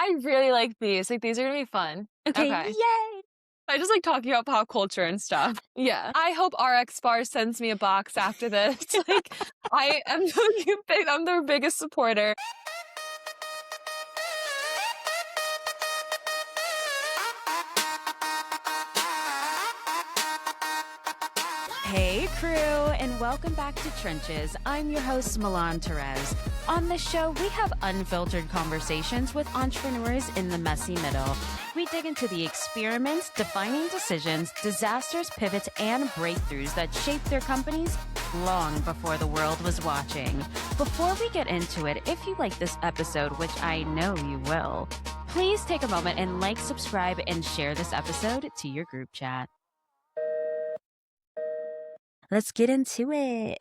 I really like these. Like, these are gonna be fun. Okay, Okay. yay! I just like talking about pop culture and stuff. Yeah. I hope RX Bar sends me a box after this. Like, I am I'm their biggest supporter. Hey, crew, and welcome back to Trenches. I'm your host, Milan Terez. On this show, we have unfiltered conversations with entrepreneurs in the messy middle. We dig into the experiments, defining decisions, disasters, pivots, and breakthroughs that shaped their companies long before the world was watching. Before we get into it, if you like this episode, which I know you will, please take a moment and like, subscribe, and share this episode to your group chat. Let's get into it.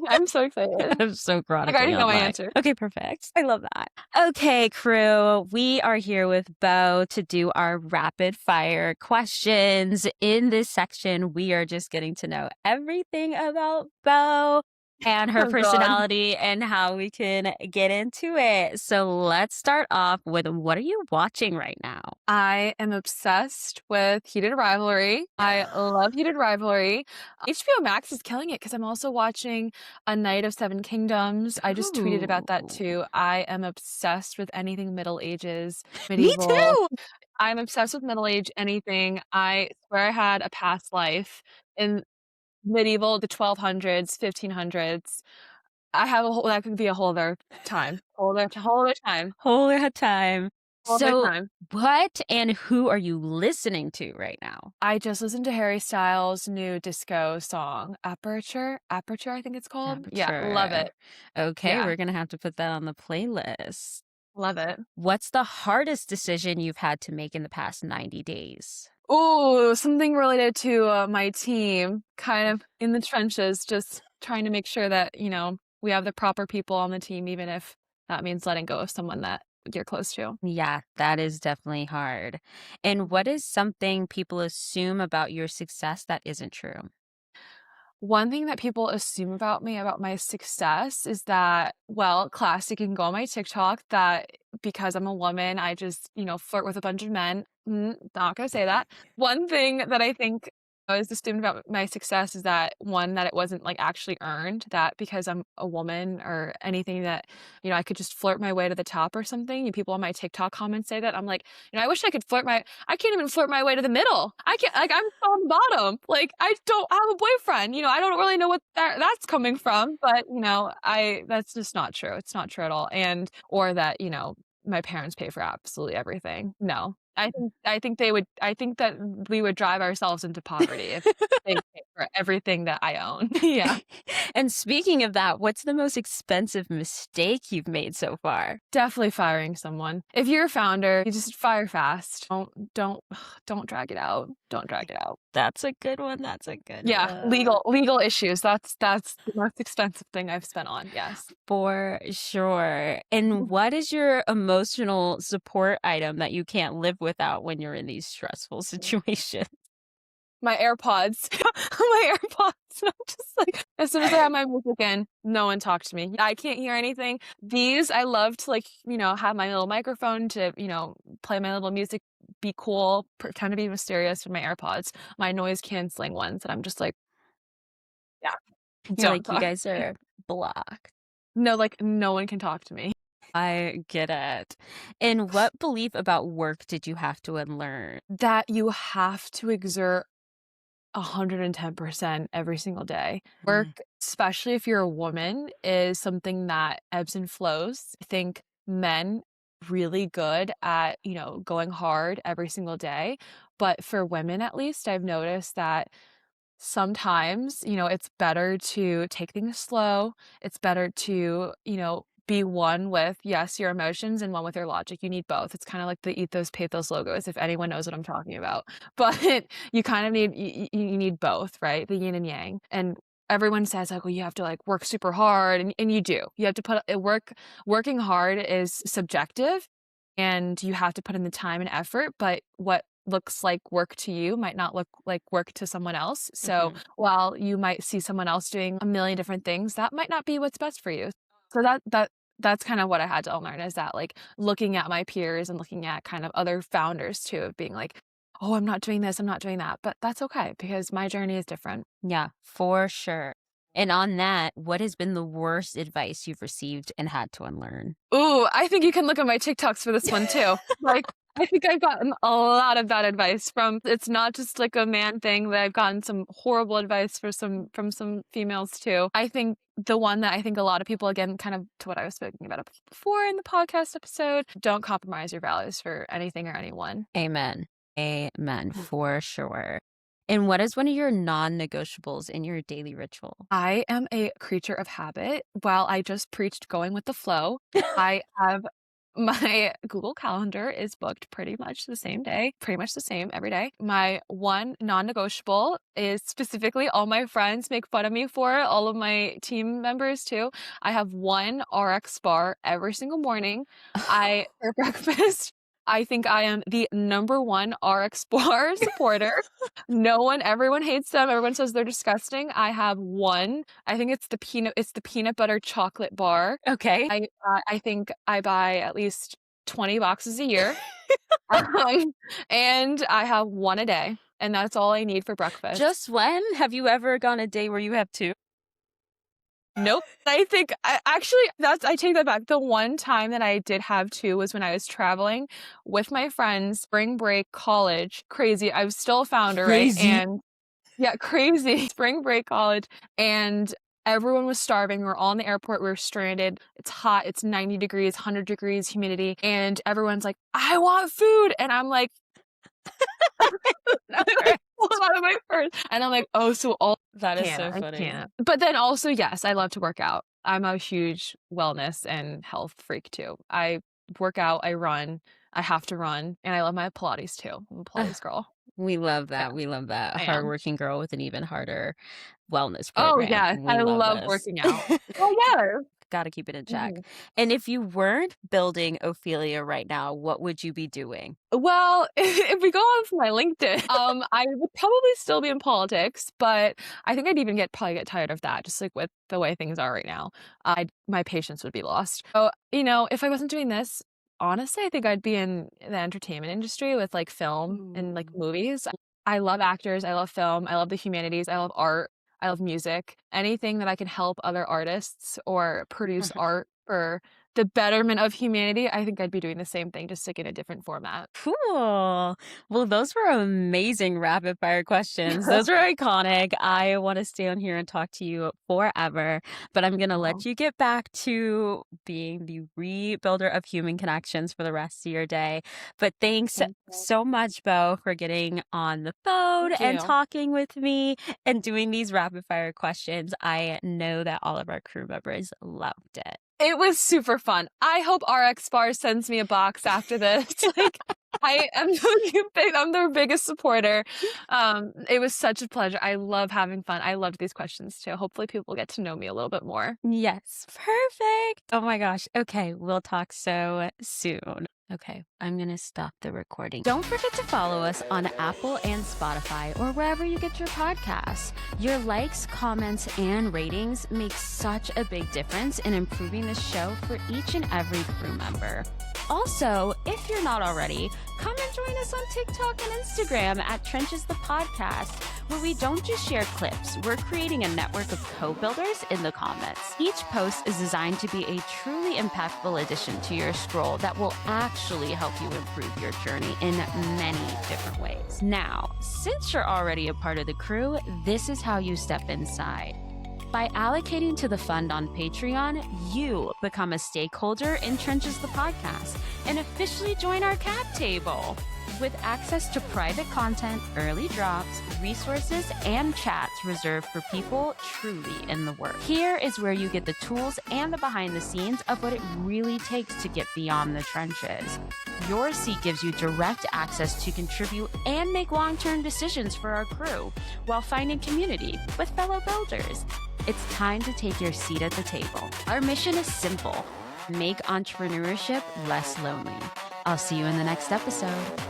I'm so excited. I'm so I chronically already know my online. answer. Okay, perfect. I love that. Okay, crew, we are here with Bo to do our rapid fire questions. In this section, we are just getting to know everything about Bo and her Oh, God. personality and how we can get into it. So let's start off with, what are you watching right now? I am obsessed with Heated Rivalry. I love Heated Rivalry. HBO Max is killing it because I'm also watching A Night of Seven Kingdoms. I just tweeted about that too. I am obsessed with anything Middle Ages, Me medieval. too. I'm obsessed with Middle Age anything. I swear I had a past life in medieval, the 1200s, 1500s. I have that could be a whole other time. Whole other time. Whole time. Whole other So, time. what and who are you listening to right now? I just listened to Harry Styles' new disco song, Aperture, I think it's called. Yeah, love it. Okay, Yeah. we're gonna have to put that on the playlist. Love it. What's the hardest decision you've had to make in the past 90 days? Ooh, something related to my team, kind of in the trenches, just trying to make sure that, we have the proper people on the team, even if that means letting go of someone that you're close to. Yeah, that is definitely hard. And what is something people assume about your success that isn't true? One thing that people assume about me, about my success, is that, well, classic, you can go on my TikTok, that because I'm a woman, I just, flirt with a bunch of men. Not gonna say that. One thing that I think is assumed about my success is that, one, that it wasn't like actually earned, that because I'm a woman or anything that, I could just flirt my way to the top or something. And people on my TikTok comments say that. I'm like, I wish I could I can't even flirt my way to the middle. I can't, like, I'm still on the bottom. Like, I don't have a boyfriend. I don't really know what that's coming from, but, that's just not true. It's not true at all. And, or that, my parents pay for absolutely everything. No. I think that we would drive ourselves into poverty if they pay for everything that I own. Yeah. And speaking of that, what's the most expensive mistake you've made so far? Definitely firing someone. If you're a founder, you just fire fast. Don't drag it out. Don't drag it out. That's a good one. Yeah, legal issues. That's the most expensive thing I've spent on. Yes. For sure. And what is your emotional support item that you can't live without when you're in these stressful situations? My AirPods. My AirPods. I'm just like, as soon as I have my music in, no one talk to me. I can't hear anything. These, I love to have my little microphone to, play my little music, be cool, pretend to be mysterious with my AirPods, my noise canceling ones. And I'm just like, yeah. You're like, you guys are blocked. No, no one can talk to me. I get it. And what belief about work did you have to unlearn? That you have to exert 110% every single day. Work, especially if you're a woman, is something that ebbs and flows. I think men really good at, going hard every single day. But for women, at least, I've noticed that sometimes, it's better to take things slow. It's better to, be one with, yes, your emotions and one with your logic. You need both. It's kind of like the ethos pathos logos, if anyone knows what I'm talking about. But you kind of need, you need both, right? The yin and yang. And everyone says like, well, you have to like work super hard, and you do. You have to put working hard is subjective, and you have to put in the time and effort, but what looks like work to you might not look like work to someone else. So while you might see someone else doing a million different things, that might not be what's best for you. So that's kind of what I had to unlearn, is that like looking at my peers and looking at kind of other founders too, of being like, oh, I'm not doing this, I'm not doing that. But that's okay because my journey is different. Yeah, for sure. And on that, what has been the worst advice you've received and had to unlearn? Ooh, I think you can look at my TikToks for this one too. Like, I think I've gotten a lot of bad advice from, it's not just like a man thing, that I've gotten some horrible advice from some females too. I think the one that I think a lot of people, again, kind of to what I was speaking about before in the podcast episode, don't compromise your values for anything or anyone. Amen. Amen, for sure. And what is one of your non-negotiables in your daily ritual? I am a creature of habit. While I just preached going with the flow, I have my Google Calendar is booked pretty much the same day, pretty much the same every day. My one non-negotiable is specifically all my friends make fun of me for it, all of my team members too. I have one RX bar every single morning. For breakfast, I think I am the number one RX bar supporter. Everyone hates them. Everyone says they're disgusting. I have one. I think it's the peanut butter chocolate bar. Okay. I think I buy at least 20 boxes a year. And I have one a day, and that's all I need for breakfast. Just when? Have you ever gone a day where you have two? Nope. I think I take that back. The one time that I did have two was when I was traveling with my friends, spring break, college. Crazy. I was still a founder, right? And yeah, crazy. Spring break, college. And everyone was starving. We were all in the airport. We were stranded. It's hot. It's 90 degrees, 100 degrees, humidity. And everyone's like, I want food. And I'm like, out of my purse. And I'm like, oh, so all that is so funny. I can't. But then also, yes, I love to work out. I'm a huge wellness and health freak too. I work out, I run, I have to run, and I love my Pilates too. I'm a Pilates girl. We love that. Yeah, we love that. I am. Hardworking girl with an even harder wellness Oh program. yeah, I love working out. Oh yeah. Got to keep it in check. And if you weren't building Ophelia right now, what would you be doing? Well, if we go on for my LinkedIn, I would probably still be in politics, but I think I'd probably get tired of that, just like with the way things are right now. My patience would be lost. So, if I wasn't doing this, honestly, I think I'd be in the entertainment industry with like film and like movies. I love actors. I love film. I love the humanities. I love art. I love music. Anything that I can help other artists or produce art for the betterment of humanity, I think I'd be doing the same thing, just like in a different format. Cool. Well, those were amazing rapid fire questions. Those were iconic. I want to stay on here and talk to you forever, but I'm going to let you get back to being the rebuilder of human connections for the rest of your day. But thanks so much, Bo, for getting on the phone and talking with me and doing these rapid fire questions. I know that all of our crew members loved it. It was super fun. I hope RX Bar sends me a box after this. I'm their biggest supporter. It was such a pleasure. I love having fun. I loved these questions too. Hopefully people get to know me a little bit more. Yes, perfect. Oh my gosh. Okay, we'll talk so soon. Okay, I'm going to stop the recording. Don't forget to follow us on Apple and Spotify or wherever you get your podcasts. Your likes, comments, and ratings make such a big difference in improving the show for each and every crew member. Also, if you're not already, come and join us on TikTok and Instagram at Trenches the Podcast, where we don't just share clips. We're creating a network of co-builders in the comments. Each post is designed to be a truly impactful addition to your scroll that will actually help you improve your journey in many different ways. Now, since you're already a part of the crew, this is how you step inside. By allocating to the fund on Patreon, you become a stakeholder in Trenches the Podcast and officially join our cap table. With access to private content, early drops, resources, and chats reserved for people truly in the work. Here is where you get the tools and the behind the scenes of what it really takes to get beyond the trenches. Your seat gives you direct access to contribute and make long-term decisions for our crew while finding community with fellow builders. It's time to take your seat at the table. Our mission is simple: make entrepreneurship less lonely. I'll see you in the next episode.